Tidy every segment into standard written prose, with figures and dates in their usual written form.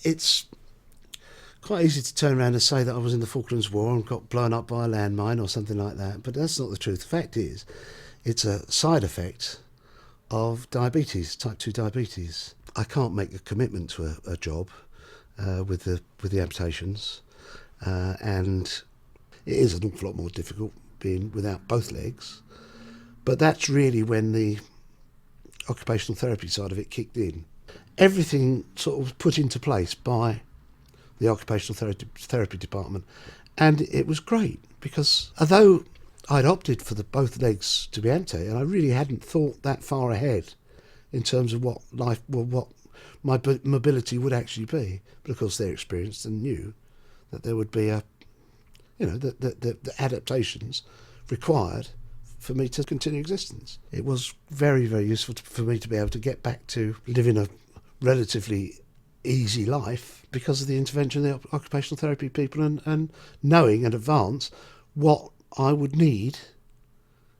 It's quite easy to turn around and say that I was in the Falklands War and got blown up by a landmine or something like that, but that's not the truth. The fact is, it's a side effect of diabetes, type 2 diabetes. I can't make a commitment to a job with the amputations, and it is an awful lot more difficult being without both legs. But that's really when the occupational therapy side of it kicked in. Everything sort of was put into place by the occupational therapy department, and it was great because although I'd opted for both legs to be amputated, and I really hadn't thought that far ahead in terms of what my mobility would actually be. But of course, they're experienced and knew that there would be the adaptations required for me to continue existence. It was very, very useful for me to be able to get back to living a relatively easy life because of the intervention of the occupational therapy people and knowing in advance what I would need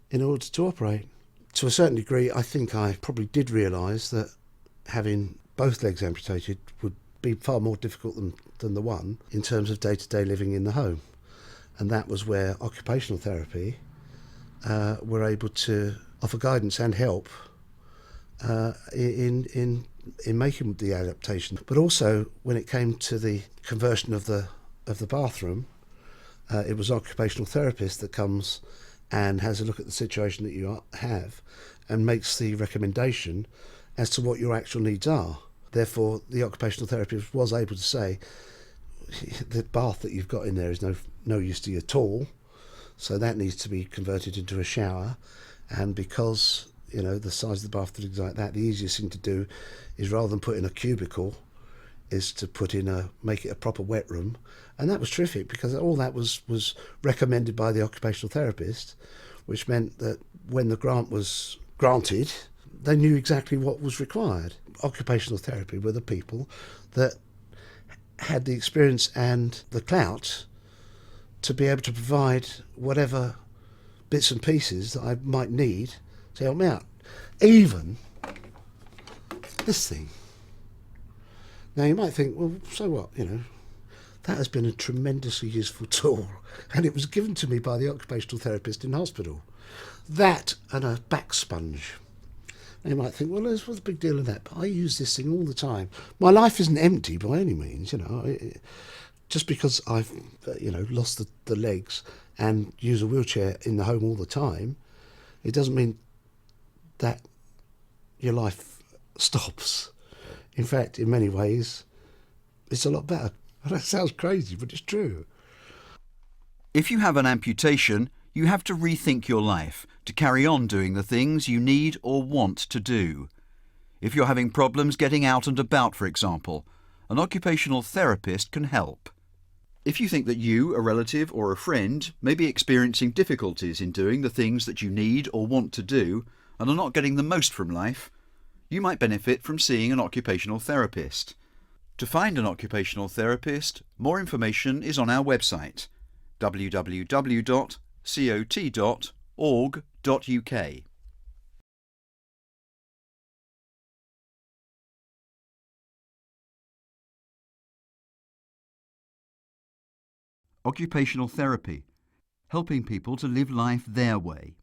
in order to operate. To a certain degree, I think I probably did realise that having both legs amputated would be far more difficult than the one in terms of day-to-day living in the home. And that was where occupational therapy were able to offer guidance and help in making the adaptation. But also when it came to the conversion of the bathroom, it was an occupational therapist that comes and has a look at the situation that you have and makes the recommendation as to what your actual needs are. Therefore, the occupational therapist was able to say, the bath that you've got in there is no use to you at all, so that needs to be converted into a shower. And because the size of the bath, things like that, the easiest thing to do is, rather than put in a cubicle, is to make it a proper wet room. And that was terrific because all that was recommended by the occupational therapist, which meant that when the grant was granted, they knew exactly what was required. Occupational therapy were the people that had the experience and the clout to be able to provide whatever bits and pieces that I might need to help me out. Even this thing. Now you might think, well, so what, that has been a tremendously useful tool, and it was given to me by the occupational therapist in hospital. That and a back sponge. Now you might think, well, what's the big deal of that? But I use this thing all the time. My life isn't empty by any means, just because I've, lost the legs and use a wheelchair in the home all the time, it doesn't mean that your life stops. In fact, in many ways, it's a lot better. That sounds crazy, but it's true. If you have an amputation, you have to rethink your life to carry on doing the things you need or want to do. If you're having problems getting out and about, for example, an occupational therapist can help. If you think that you, a relative or a friend, may be experiencing difficulties in doing the things that you need or want to do and are not getting the most from life, you might benefit from seeing an occupational therapist. To find an occupational therapist, more information is on our website, www.cot.org.uk. Occupational therapy, helping people to live life their way.